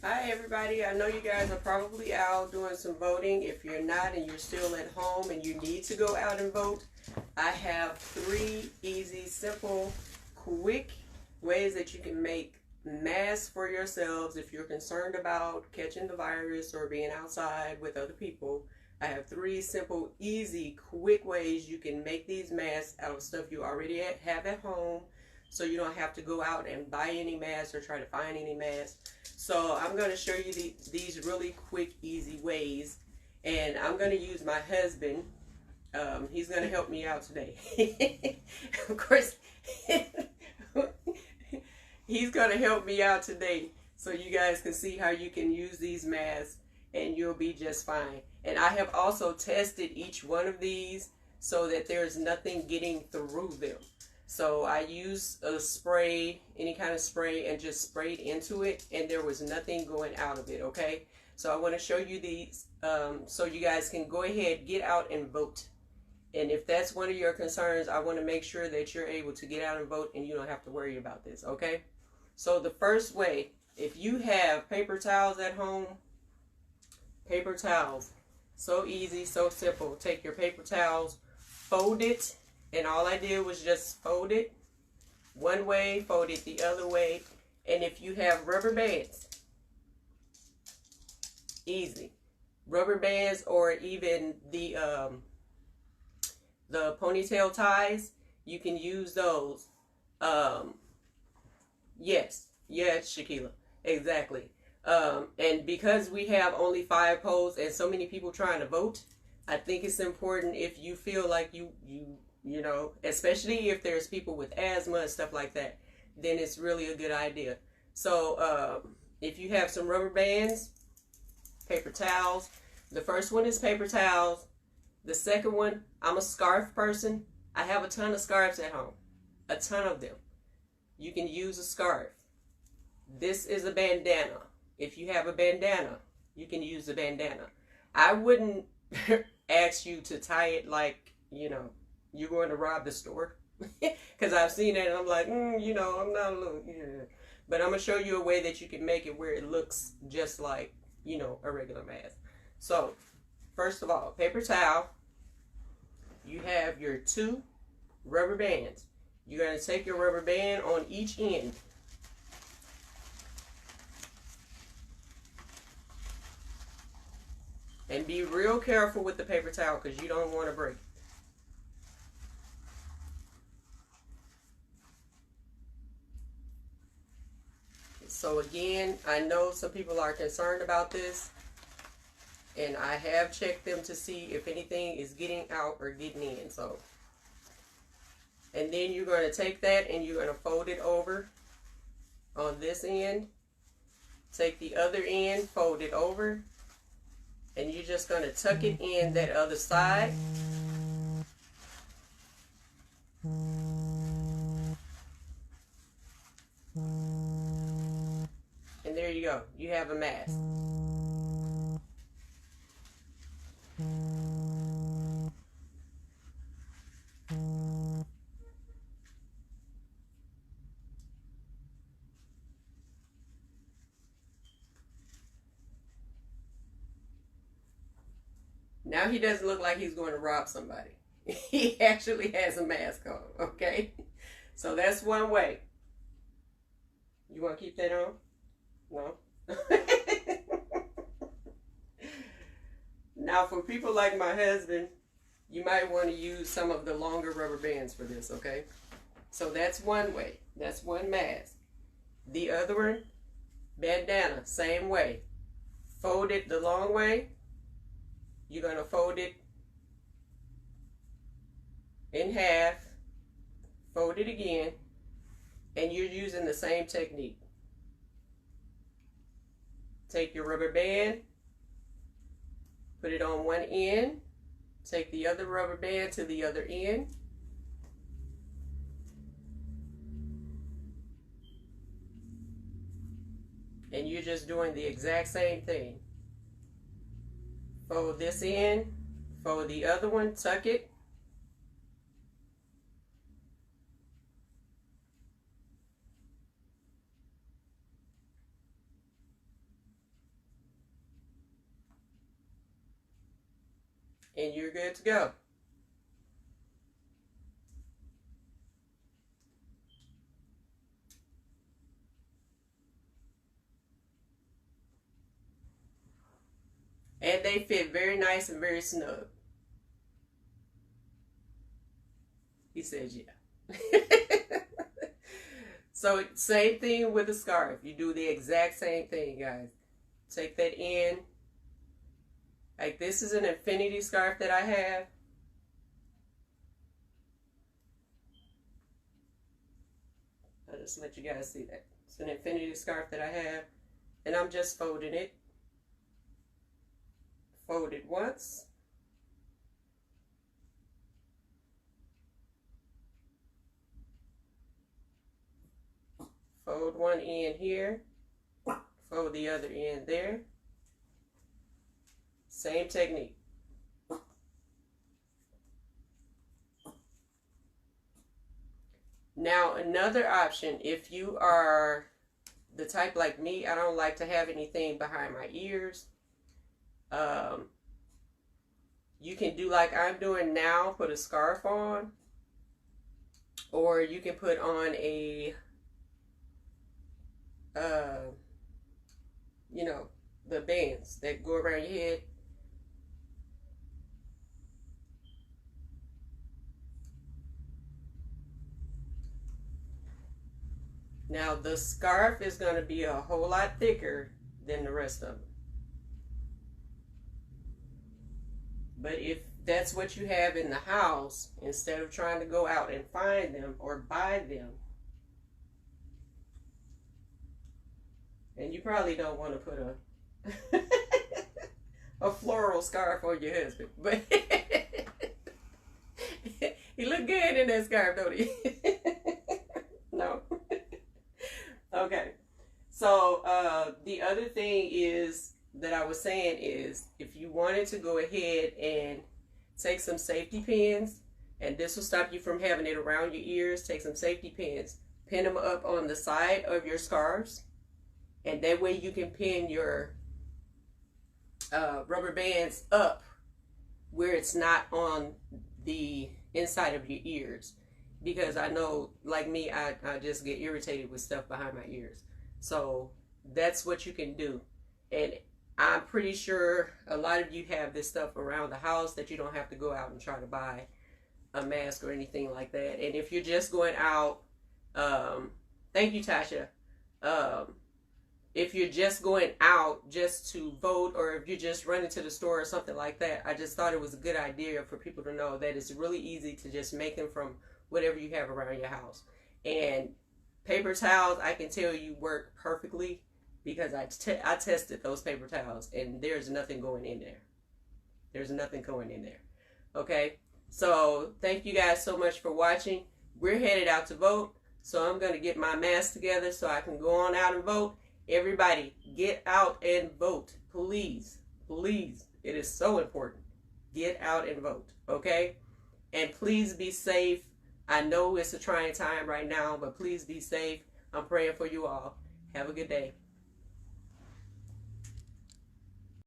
Hi everybody, I know you guys are probably out doing some voting. If you're not and you're still at home and you need to go out and vote, I have 3 easy, simple, quick ways that you can make masks for yourselves if you're concerned about catching the virus or being outside with other people. I have 3 simple, easy, quick ways you can make these masks out of stuff you already have at home, so you don't have to go out and buy any masks or try to find any masks. So I'm going to show you these really quick, easy ways, and I'm going to use my husband. He's going to help me out today. Of course, he's going to help me out today so you guys can see how you can use these masks and you'll be just fine. And I have also tested each one of these so that there's nothing getting through them. So I used a spray, any kind of spray, and just sprayed into it, and there was nothing going out of it, okay? So I want to show you these so you guys can go ahead, get out and vote. And if that's one of your concerns, I want to make sure that you're able to get out and vote and you don't have to worry about this, okay? So the first way, if you have paper towels at home, paper towels, so easy, so simple. Take your paper towels, fold it. And all I did was just fold it one way, fold it the other way. And if you have rubber bands, easy. Rubber bands, or even the ponytail ties, you can use those. Yes, Shaquila, exactly. And because we have only 5 polls and so many people trying to vote, I think it's important, if you feel like you know, especially if there's people with asthma and stuff like that, then it's really a good idea. So if you have some rubber bands, paper towels. The first one is paper towels. The second one, I'm a scarf person. I have a ton of scarves at home. A ton of them. You can use a scarf. This is a bandana. If you have a bandana, you can use a bandana. I wouldn't ask you to tie it like, you know, you're going to rob the store, because I've seen that and I'm like, you know, I'm not a little, yeah. But I'm going to show you a way that you can make it where it looks just like, you know, a regular mask. So, first of all, paper towel. You have your 2 rubber bands. You're going to take your rubber band on each end. And be real careful with the paper towel because you don't want to break it. So again, I know some people are concerned about this, and I have checked them to see if anything is getting out or getting in. So, and then you're going to take that and you're going to fold it over on this end. Take the other end, fold it over, and you're just going to tuck it in that other side. And there you go. You have a mask. Now he doesn't look like he's going to rob somebody. He actually has a mask on, okay? So that's one way. You want to keep that on? No? Now, for people like my husband, you might want to use some of the longer rubber bands for this, okay? So that's one way. That's one mask. The other one, bandana, same way. Fold it the long way. You're going to fold it in half, fold it again, and you're using the same technique. Take your rubber band, put it on one end, take the other rubber band to the other end, and you're just doing the exact same thing. Fold this in, fold the other one, tuck it, and you're good to go. And they fit very nice and very snug. He says, yeah. So same thing with the scarf. You do the exact same thing, guys. Take that in. Like this is an infinity scarf that I have. I'll just let you guys see that. It's an infinity scarf that I have. And I'm just folding it. Fold it once. Fold one end here. Fold the other end there. Same technique. Now another option, if you are the type like me, I don't like to have anything behind my ears. You can do like I'm doing now, put a scarf on, or you can put on a you know, the bands that go around your head. Now the scarf is going to be a whole lot thicker than the rest of them. But if that's what you have in the house, instead of trying to go out and find them or buy them, and you probably don't want to put a floral scarf on your husband, but he look good in that scarf, don't he? No. Okay. So the other thing is that I was saying is, if you wanted to go ahead and take some safety pins, and this will stop you from having it around your ears, take some safety pins, pin them up on the side of your scarves, and that way you can pin your rubber bands up where it's not on the inside of your ears. Because I know, like me, I just get irritated with stuff behind my ears. So that's what you can do. And I'm pretty sure a lot of you have this stuff around the house that you don't have to go out and try to buy a mask or anything like that. And if you're just going out, thank you, Tasha. If you're just going out just to vote, or if you're just running to the store or something like that, I just thought it was a good idea for people to know that it's really easy to just make them from whatever you have around your house. And paper towels, I can tell you, work perfectly, because I tested those paper towels, and there's nothing going in there. There's nothing going in there. Okay, so thank you guys so much for watching. We're headed out to vote, so I'm going to get my mask together so I can go on out and vote. Everybody, get out and vote. Please, please. It is so important. Get out and vote, okay? And please be safe. I know it's a trying time right now, but please be safe. I'm praying for you all. Have a good day.